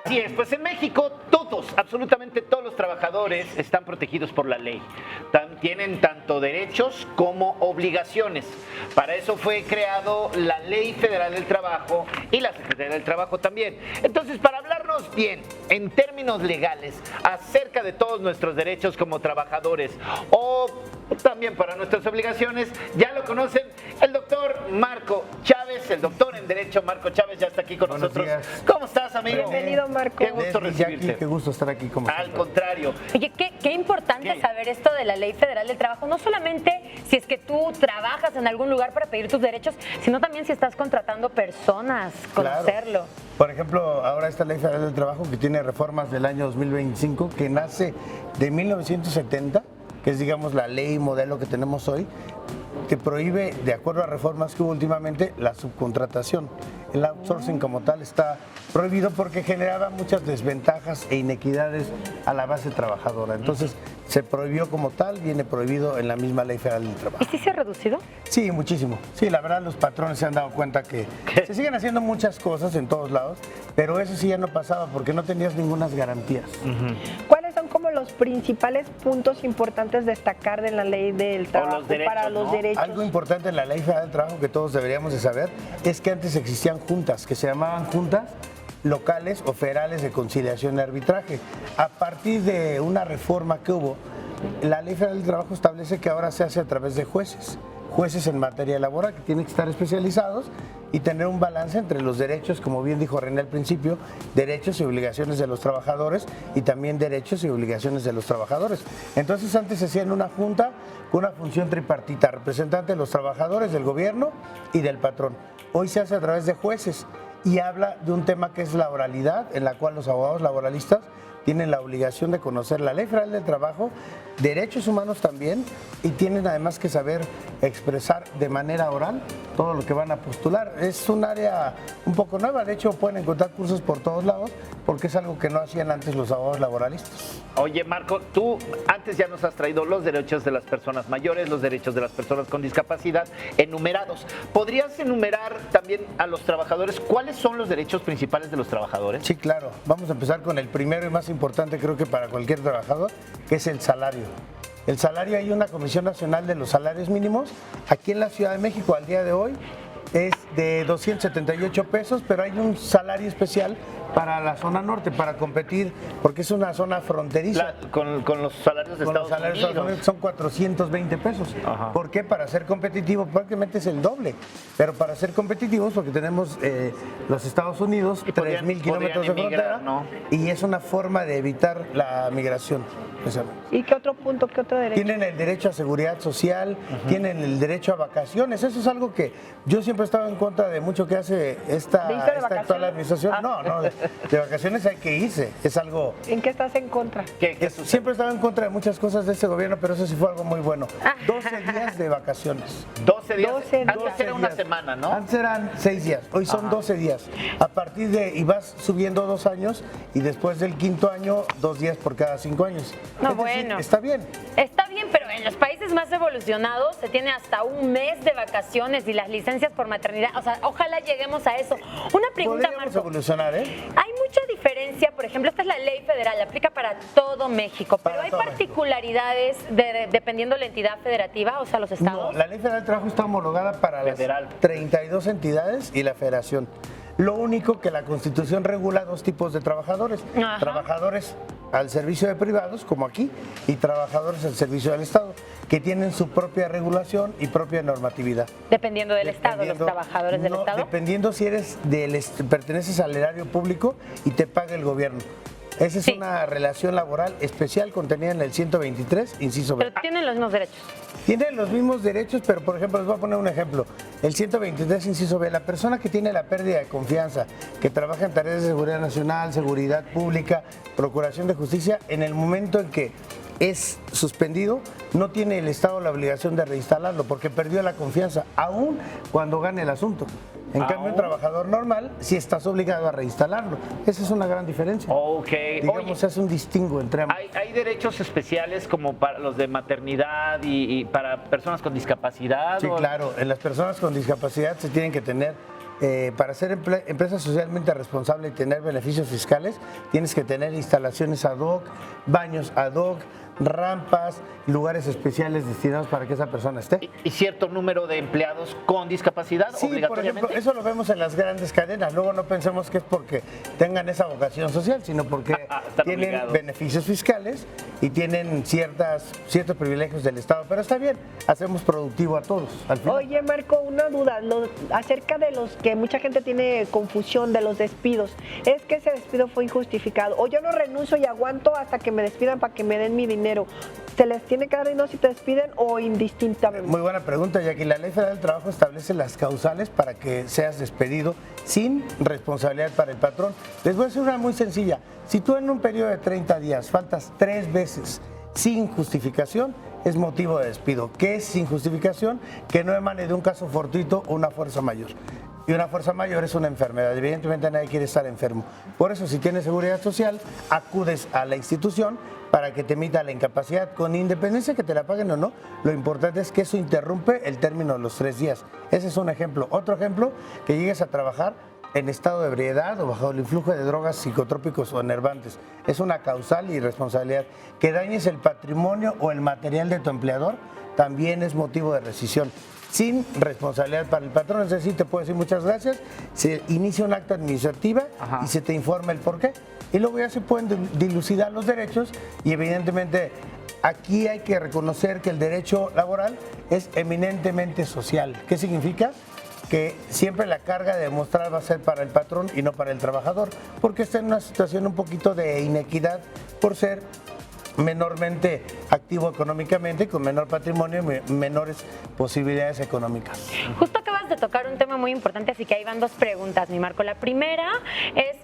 Así es, pues en México todos, absolutamente todos los trabajadores están protegidos por la ley. Tienen tanto derechos como obligaciones. Para eso fue creado la Ley Federal del Trabajo y la Secretaría del Trabajo también. Entonces, para hablarnos bien, en términos legales, acerca de todos nuestros derechos como trabajadores o también para nuestras obligaciones, ya lo conocen, el doctor Marco Chávez, el doctor en Derecho Marco Chávez ya está aquí con Buenos nosotros. días. ¿Cómo estás, amigo? Bienvenido, Marco. Qué gusto Leslie, recibirte. Jackie, qué gusto estar aquí como Al siempre. contrario. Oye, qué importante ¿Qué? saber esto de la Ley Federal del Trabajo, no solamente si es que tú trabajas en algún lugar para pedir tus derechos, sino también si estás contratando personas, conocerlo. Claro. Por ejemplo, ahora esta Ley Federal del Trabajo que tiene reformas del año 2025, que nace de 1970, que es, digamos, la ley modelo que tenemos hoy, que prohíbe, de acuerdo a reformas que hubo últimamente, la subcontratación. El outsourcing como tal está prohibido porque generaba muchas desventajas e inequidades a la base trabajadora. Entonces, se prohibió como tal, viene prohibido en la misma Ley Federal del Trabajo. ¿Y sí se ha reducido? Sí, muchísimo. Sí, la verdad los patrones se han dado cuenta que se siguen haciendo muchas cosas en todos lados, pero eso sí ya no pasaba porque no tenías ninguna garantías. ¿Cuáles son como los principales puntos importantes destacar de la ley del trabajo los derechos, para los ¿no? derechos? Algo importante en la Ley Federal del Trabajo que todos deberíamos de saber es que antes existían juntas, que se llamaban juntas locales o federales de conciliación y arbitraje. A partir de una reforma que hubo, la Ley Federal del Trabajo establece que ahora se hace a través de jueces en materia laboral que tienen que estar especializados y tener un balance entre los derechos, como bien dijo René al principio, derechos y obligaciones de los trabajadores y también derechos y obligaciones de los trabajadores. Entonces antes se hacía en una junta con una función tripartita, representante de los trabajadores, del gobierno y del patrón. Hoy se hace a través de jueces y habla de un tema que es la oralidad, en la cual los abogados laboralistas tienen la obligación de conocer la Ley Federal del Trabajo, derechos humanos también, y tienen además que saber expresar de manera oral todo lo que van a postular. Es un área un poco nueva, de hecho pueden encontrar cursos por todos lados, porque es algo que no hacían antes los abogados laboralistas. Oye, Marco, tú antes ya nos has traído los derechos de las personas mayores, los derechos de las personas con discapacidad enumerados. ¿Podrías enumerar también a los trabajadores cuáles son los derechos principales de los trabajadores? Sí, claro. Vamos a empezar con el primero y más importante, creo que para cualquier trabajador, que es el salario. El salario, hay una Comisión Nacional de los Salarios Mínimos. Aquí en la Ciudad de México, al día de hoy, es de 278 pesos, pero hay un salario especial para la zona norte, para competir, porque es una zona fronteriza. Con los salarios de Con los Estados salarios de Estados Unidos. Unidos son 420 pesos. Ajá. ¿Por qué? Para ser competitivo prácticamente es el doble. Pero para ser competitivos, porque tenemos los Estados Unidos, Y podrían- 3.000 kilómetros de podrían emigrar, frontera, ¿no? y es una forma de evitar la migración. ¿Y qué otro punto, qué otro derecho? Tienen el derecho a seguridad social, tienen el derecho a vacaciones. Eso es algo que yo siempre he estado en contra de mucho que hace esta ¿De irse de actual vacaciones? administración. Ah. No, de vacaciones hay que irse. Es algo... ¿En qué estás en contra? ¿Qué sucede? Siempre he estado en contra de muchas cosas de este gobierno, pero eso sí fue algo muy bueno. 12 días de vacaciones. 12 días. 12 Antes días. era una semana, ¿no? Antes eran 6 días, hoy son 12 días. A partir de, y vas subiendo 2 años, y después del 5.º año, 2 días por cada 5 años. No, Es decir, bueno. está bien. Está bien, pero en los países más evolucionados se tiene hasta un mes de vacaciones y las licencias por maternidad. O sea, ojalá lleguemos a eso. Una pregunta, Podríamos Marco. evolucionar, ¿eh? Hay mucha diferencia, por ejemplo, esta es la ley federal, aplica para todo México, pero Para hay todo México. particularidades dependiendo de la entidad federativa, o sea, los No, estados. la Ley Federal del Trabajo está homologada para Federal. las 32 entidades y la federación. Lo único que la Constitución regula 2 tipos de trabajadores. Ajá. Trabajadores al servicio de privados, como aquí, y trabajadores al servicio del Estado, que tienen su propia regulación y propia normatividad. Dependiendo del estado, los Dependiendo- trabajadores del no, estado. Dependiendo si eres perteneces al erario público y te paga el gobierno. Esa es Sí. una relación laboral especial contenida en el 123, inciso B. Pero tienen los mismos derechos. Tienen los mismos derechos, pero por ejemplo, les voy a poner un ejemplo. El 123, inciso B, la persona que tiene la pérdida de confianza, que trabaja en tareas de seguridad nacional, seguridad pública, procuración de justicia, en el momento en que es suspendido, no tiene el Estado la obligación de reinstalarlo porque perdió la confianza, aún cuando gane el asunto. En cambio, un trabajador normal sí estás obligado a reinstalarlo. Esa es una gran diferencia. Ok. Digamos, Oye, se hace un distingo entre ambos. ¿hay derechos especiales como para los de maternidad y para personas con discapacidad? Sí, o- claro. En las personas con discapacidad se tienen que tener para ser empresa socialmente responsable y tener beneficios fiscales, tienes que tener instalaciones ad hoc, baños ad hoc, rampas, lugares especiales destinados para que esa persona esté. ¿Y cierto número de empleados con discapacidad Sí, por obligatoriamente? ejemplo, eso lo vemos en las grandes cadenas. Luego no pensemos que es porque tengan esa vocación social, sino porque Están tienen obligados. beneficios fiscales y tienen ciertos privilegios del Estado. Pero está bien, hacemos productivo a todos. Al final. Oye, Marco, una duda acerca de los que mucha gente tiene confusión de los despidos. ¿Es que ese despido fue injustificado? O yo no renuncio y aguanto hasta que me despidan para que me den mi dinero. ¿Se les tiene que dar dinero si te despiden o indistintamente? Muy buena pregunta, Jackie. La Ley Federal del Trabajo establece las causales para que seas despedido sin responsabilidad para el patrón. Les voy a decir una muy sencilla. Si tú en un periodo de 30 días faltas 3 veces sin justificación, es motivo de despido. ¿Qué es sin justificación? Que no emane de un caso fortuito o una fuerza mayor. Y una fuerza mayor es una enfermedad. Evidentemente nadie quiere estar enfermo. Por eso, si tienes seguridad social, acudes a la institución para que te emita la incapacidad, con independencia que te la paguen o no. Lo importante es que eso interrumpe el término de los 3 días. Ese es un ejemplo. Otro ejemplo, que llegues a trabajar en estado de ebriedad o bajo el influjo de drogas psicotrópicos o enervantes. Es una causal irresponsabilidad. Que dañes el patrimonio o el material de tu empleador también es motivo de rescisión, sin responsabilidad para el patrón. Es decir, te puedo decir muchas gracias, se inicia un acta administrativa y se te informa el porqué. Y luego ya se pueden dilucidar los derechos y evidentemente aquí hay que reconocer que el derecho laboral es eminentemente social. ¿Qué significa? Que siempre la carga de demostrar va a ser para el patrón y no para el trabajador, porque está en una situación un poquito de inequidad por ser menormente activo económicamente, con menor patrimonio y menores posibilidades económicas. Justo acabas de tocar un tema muy importante, así que ahí van 2 preguntas, mi Marco. La primera es,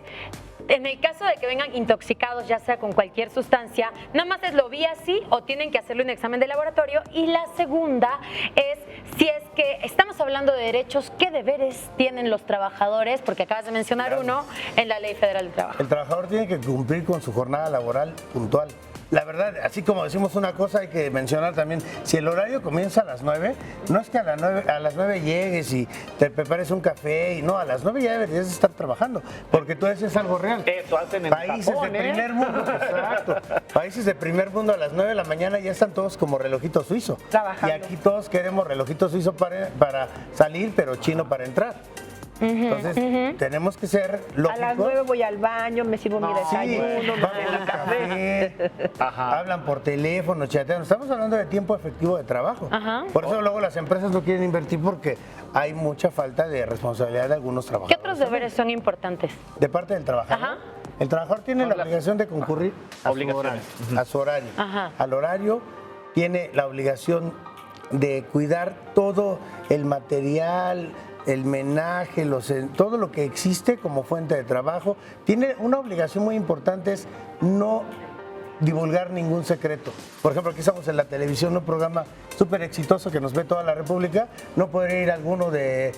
en el caso de que vengan intoxicados, ya sea con cualquier sustancia, ¿nada más lo vi así o tienen que hacerle un examen de laboratorio? Y la segunda es, si es que estamos hablando de derechos, ¿qué deberes tienen los trabajadores? Porque acabas de mencionar uno en la Ley Federal del Trabajo. El trabajador tiene que cumplir con su jornada laboral puntual. La verdad, así como decimos una cosa, hay que mencionar también, si el horario comienza a las 9, no es que a las 9 llegues y te prepares un café, y no, a las 9 ya deberías estar trabajando, porque tú haces algo real. Eso hacen en Países Japón, de primer mundo, exacto. Países de primer mundo a las 9 de la mañana ya están todos como relojito suizo. Trabajando. Y aquí todos queremos relojito suizo para salir, pero chino para entrar. Entonces, tenemos que ser lógicos. A las 9 voy al baño, me sirvo mi desayuno, me van tomo en un la café. hablan por teléfono, chatean. Estamos hablando de tiempo efectivo de trabajo. Por eso luego las empresas no quieren invertir porque hay mucha falta de responsabilidad de algunos ¿Qué trabajadores. otros deberes son importantes? De parte del trabajador. Ajá. El trabajador tiene la obligación de concurrir a su horario. A su horario. Ajá. Al horario tiene la obligación de cuidar todo el material, el menaje, todo lo que existe como fuente de trabajo. Tiene una obligación muy importante, es no divulgar ningún secreto. Por ejemplo, aquí estamos en la televisión, un programa súper exitoso que nos ve toda la República. No podría ir alguno del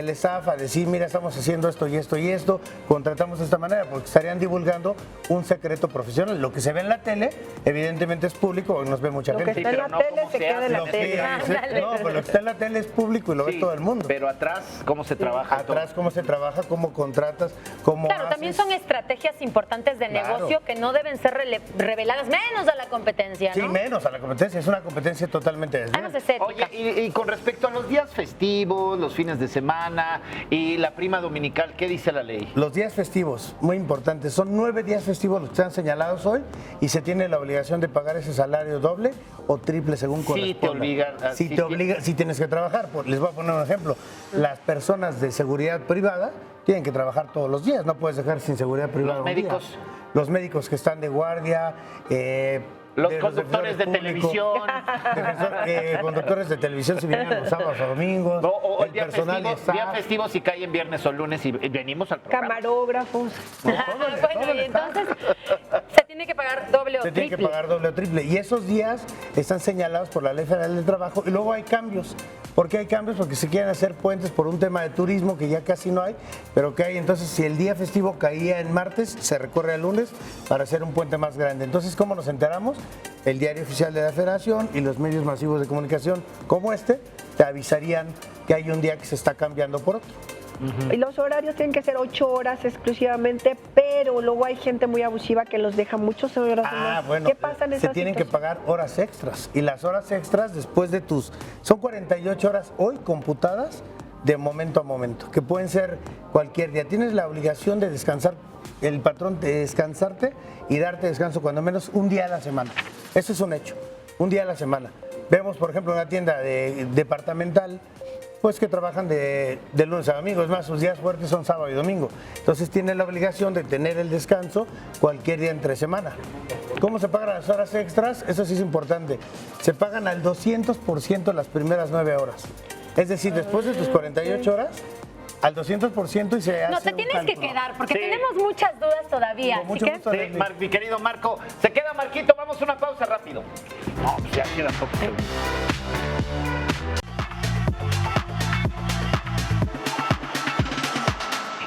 ESAF a decir, mira, estamos haciendo esto y esto y esto, contratamos de esta manera, porque estarían divulgando un secreto profesional. Lo que se ve en la tele, evidentemente es público, porque nos ve mucha Lo que gente. está en la pero no tele cómo se se queda en la hace. tele. No, pero lo que está en la tele es público y lo ve todo el mundo. Pero atrás, ¿cómo se trabaja? Atrás, cómo se trabaja, cómo contratas, cómo Claro, haces. también son estrategias importantes de Claro. negocio que no deben ser reveladas, menos a la competencia, Sí, ¿no? menos a la competencia, es una competencia totalmente Además desleal. es ética. Oye, y con respecto a los días festivos, los fines de semana y la prima dominical, ¿qué dice la ley? Los días festivos, muy importantes, son 9 días festivos los que están señalados hoy y se tiene la obligación de pagar ese salario doble o triple según Sí, corresponda. te obligan, Si sí, te obliga, si tienes que trabajar. Les voy a poner un ejemplo. Las personas de seguridad privada tienen que trabajar todos los días, no puedes dejar sin seguridad privada. Los un día. médicos. Los médicos que están de guardia. Los de conductores defensores de públicos, televisión. conductores de televisión si vienen los sábados o domingos. No, o el personal de día staff. festivo si cae en viernes o lunes y venimos al programa. Camarógrafos. Bueno, y entonces se tiene que pagar doble o Se triple. tiene que pagar doble o triple. Y esos días están señalados por la Ley Federal del Trabajo y luego hay cambios. ¿Por qué hay cambios? Porque se quieren hacer puentes por un tema de turismo que ya casi no hay, pero que hay. Entonces, si el día festivo caía en martes, se recorre al lunes para hacer un puente más grande. Entonces, ¿cómo nos enteramos? El Diario Oficial de la Federación y los medios masivos de comunicación como este te avisarían que hay un día que se está cambiando por otro. Y los horarios tienen que ser 8 horas exclusivamente, pero luego hay gente muy abusiva que los deja muchas horas más. Bueno, ¿Qué pasa en se esas tienen que situaciones? pagar horas extras. Y las horas extras después de son 48 horas hoy computadas de momento a momento, que pueden ser cualquier día. Tienes la obligación de descansar, el patrón de descansarte y darte descanso cuando menos un día a la semana. Eso es un hecho, un día a la semana. Vemos, por ejemplo, una tienda departamental, pues que trabajan de lunes a domingo, es más, sus días fuertes son sábado y domingo. Entonces tienen la obligación de tener el descanso cualquier día entre semana. ¿Cómo se pagan las horas extras? Eso sí es importante. Se pagan al 200% las primeras 9 horas. Es decir, después de tus 48 horas, al 200% y se hace No, te un tienes que cálculo. quedar porque Sí. tenemos muchas dudas todavía. Con Así mucho que gusto. Sí, mi querido Marco. Se queda Marquito, vamos a una pausa rápido. No, pues ya quedan pocos segundos.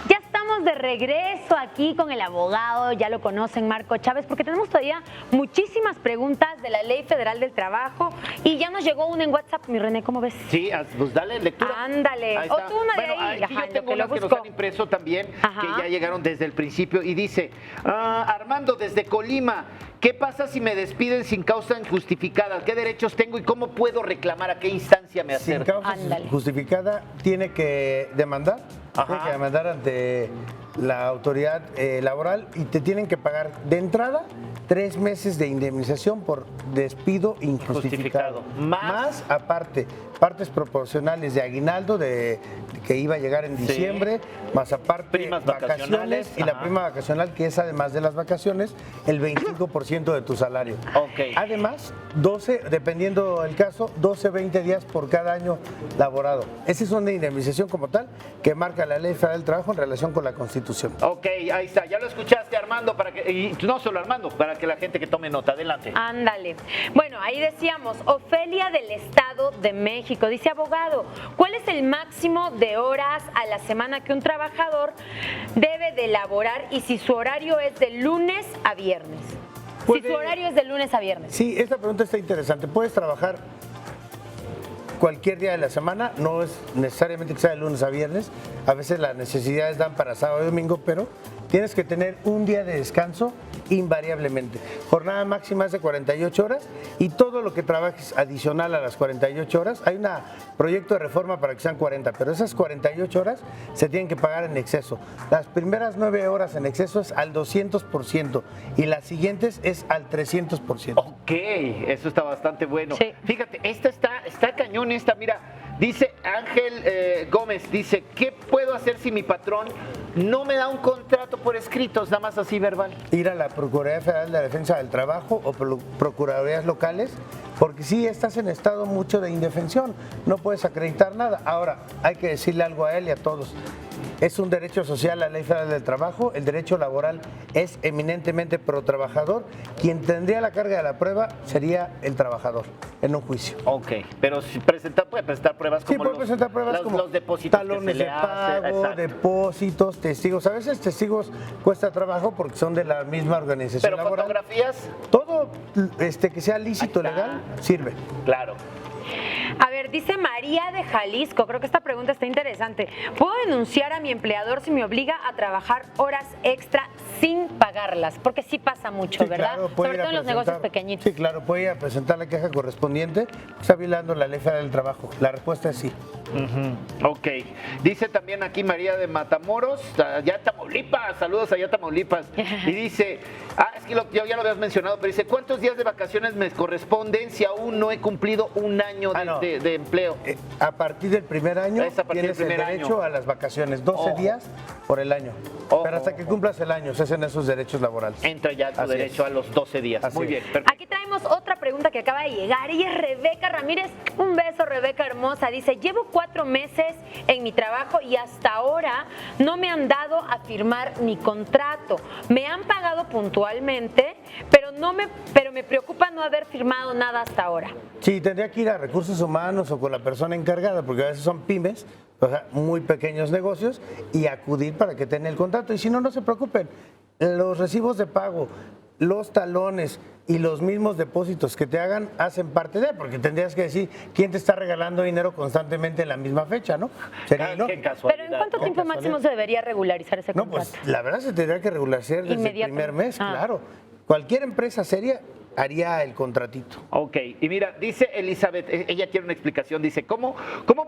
ya estamos de regreso aquí con el abogado, ya lo conocen, Marco Chávez, porque tenemos todavía muchísimas preguntas de la Ley Federal del Trabajo y ya nos llegó una en WhatsApp, mi René, ¿cómo ves? Sí, pues dale lectura. Ándale. Ahí O está. tú una de Bueno, ahí. aquí Ajá, yo en lo tengo que lo unas que nos busco. han impreso también, Ajá. que ya llegaron desde el principio. Y dice, Armando, desde Colima, ¿qué pasa si me despiden sin causa injustificada? ¿Qué derechos tengo y cómo puedo reclamar? ¿A qué instancia me Sin acerco? causa Ándale. justificada, tiene que demandar, Ajá. tiene que demandar ante la autoridad laboral y te tienen que pagar de entrada 3 meses de indemnización por despido injustificado. Justificado. Más aparte, partes proporcionales de aguinaldo que iba a llegar en Sí. diciembre, más aparte Primas vacacionales, y la ajá. prima vacacional, que es además de las vacaciones, el 25% de tu salario. Ok. Además, 12, dependiendo del caso, 12, 20 días por cada año laborado. Esa es una indemnización como tal que marca la Ley Federal del Trabajo en relación con la Constitución. Ok, ahí está. Ya lo escuchaste, Armando, y no solo Armando, para que la gente que tome nota. Adelante. Ándale. Bueno, ahí decíamos, Ofelia del Estado de México. Dice, abogado, ¿cuál es el máximo de horas a la semana que un trabajador debe de elaborar y si su horario es de lunes a viernes? Si Puede- su horario es de lunes a viernes. Sí, esta pregunta está interesante. Puedes trabajar cualquier día de la semana, no es necesariamente que sea de lunes a viernes, a veces las necesidades dan para sábado y domingo, pero tienes que tener un día de descanso invariablemente. Jornada máxima es de 48 horas y todo lo que trabajes adicional a las 48 horas, hay un proyecto de reforma para que sean 40, pero esas 48 horas se tienen que pagar en exceso. Las primeras 9 horas en exceso es al 200% y las siguientes es al 300%. Ok, eso está bastante bueno. Sí. Fíjate, esta está cañón, mira. Dice Ángel Gómez, dice, ¿qué puedo hacer si mi patrón no me da un contrato por escrito, nada más así verbal? Ir a la Procuraduría Federal de la Defensa del Trabajo o procuradurías locales, porque sí estás en estado mucho de indefensión, no puedes acreditar nada. Ahora, hay que decirle algo a él y a todos. Es un derecho social la Ley Federal del Trabajo, el derecho laboral es eminentemente pro trabajador. Quien tendría la carga de la prueba sería el trabajador en un juicio. Ok, pero si puede presentar pruebas Sí, como puede presentar pruebas como los depósitos talones que se de le pago, hace. Exacto. depósitos, testigos. A veces testigos cuesta trabajo porque son de la misma organización Pero laboral. fotografías, Todo que sea lícito, Ahí está. legal, sirve. claro. A ver, dice María de Jalisco, creo que esta pregunta está interesante. ¿Puedo denunciar a mi empleador si me obliga a trabajar horas extra sin pagarlas? Porque sí pasa mucho, Sí, ¿verdad? claro, puede Sobre ir a todo en los negocios presentar- pequeñitos. Sí, claro, puede ir a presentar la queja correspondiente. Está violando la Ley Federal del Trabajo. La respuesta es sí. Ok. Dice también aquí María de Matamoros, allá Tamaulipas, saludos allá Tamaulipas. Y dice, es que ya lo habías mencionado, pero dice, ¿cuántos días de vacaciones me corresponden si aún no he cumplido un año no. de empleo? A partir del primer año Es a partir tienes del primer el derecho año. a las vacaciones, 12 Ojo. días por el año. Ojo, Pero hasta que ojo. cumplas el año se hacen esos derechos laborales. Entra ya tu Así derecho es. a los 12 días. Así Muy es. bien, perfecto. Aquí traemos otra pregunta que acaba de llegar. Ella es Rebeca Ramírez. Un beso, Rebeca hermosa. Dice, llevo 4 meses en mi trabajo y hasta ahora no me han dado a firmar mi contrato. Me han pagado puntualmente, pero me preocupa no haber firmado nada hasta ahora. Sí, tendría que ir a recursos humanos o con la persona encargada, porque a veces son pymes, o sea, muy pequeños negocios, y acudir para que tenga el contrato. Y si no, no se preocupen. Los recibos de pago, los talones y los mismos depósitos que te hagan hacen parte de, porque tendrías que decir quién te está regalando dinero constantemente en la misma fecha, ¿no? Sería ilógico. Qué casualidad. Pero ¿en cuánto ¿no? tiempo máximo se debería regularizar ese No, contrato? pues la verdad se tendría que regularizar desde el Inmediato. primer mes, Ah. claro. Cualquier empresa seria haría el contratito. Ok, y mira, dice Elizabeth, ella quiere una explicación, dice, ¿cómo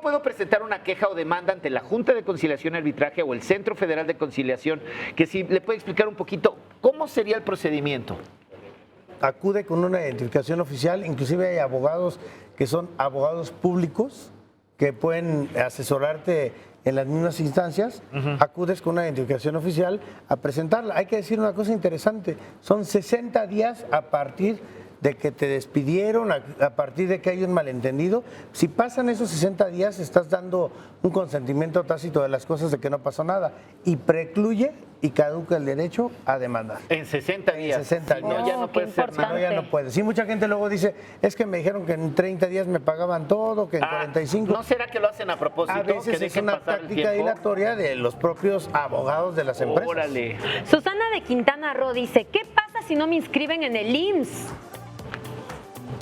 puedo presentar una queja o demanda ante la Junta de Conciliación y Arbitraje o el Centro Federal de Conciliación? Que si le puede explicar un poquito, ¿cómo sería el procedimiento? Acude con una identificación oficial, inclusive hay abogados que son abogados públicos que pueden asesorarte en las mismas instancias, acudes con una identificación oficial a presentarla. Hay que decir una cosa interesante, son 60 días a partir de que te despidieron, a partir de que hay un malentendido. Si pasan esos 60 días, estás dando un consentimiento tácito de las cosas de que no pasó nada y precluye y caduca el derecho a demandar. En 60 días. 60 Si no, días. ya no qué puede ser Si no, nada. ya no puede. Sí, mucha gente luego dice, es que me dijeron que en 30 días me pagaban todo, que en 45. ¿No será que lo hacen a propósito? A que veces es dejen una pasar el táctica tiempo? dilatoria de los propios abogados de las empresas. Órale. Susana de Quintana Roo dice, ¿qué pasa si no me inscriben en el IMSS?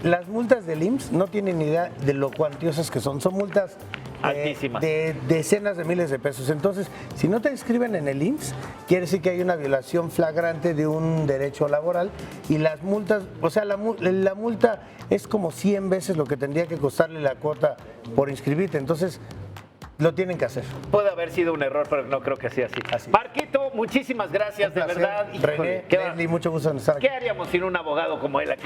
Las multas del IMSS no tienen ni idea de lo cuantiosas que son. Son multas Altísimas. de decenas de miles de pesos. Entonces, si no te inscriben en el IMSS, quiere decir que hay una violación flagrante de un derecho laboral y las multas, o sea, la multa es como 100 veces lo que tendría que costarle la cuota por inscribirte. Entonces, lo tienen que hacer. Puede haber sido un error, pero no creo que sea así. Así. Marquito, muchísimas gracias, Un de placer. verdad. Híjole, René, ¿qué, Leslie, mucho gusto en estar aquí. ¿qué haríamos sin un abogado como él aquí?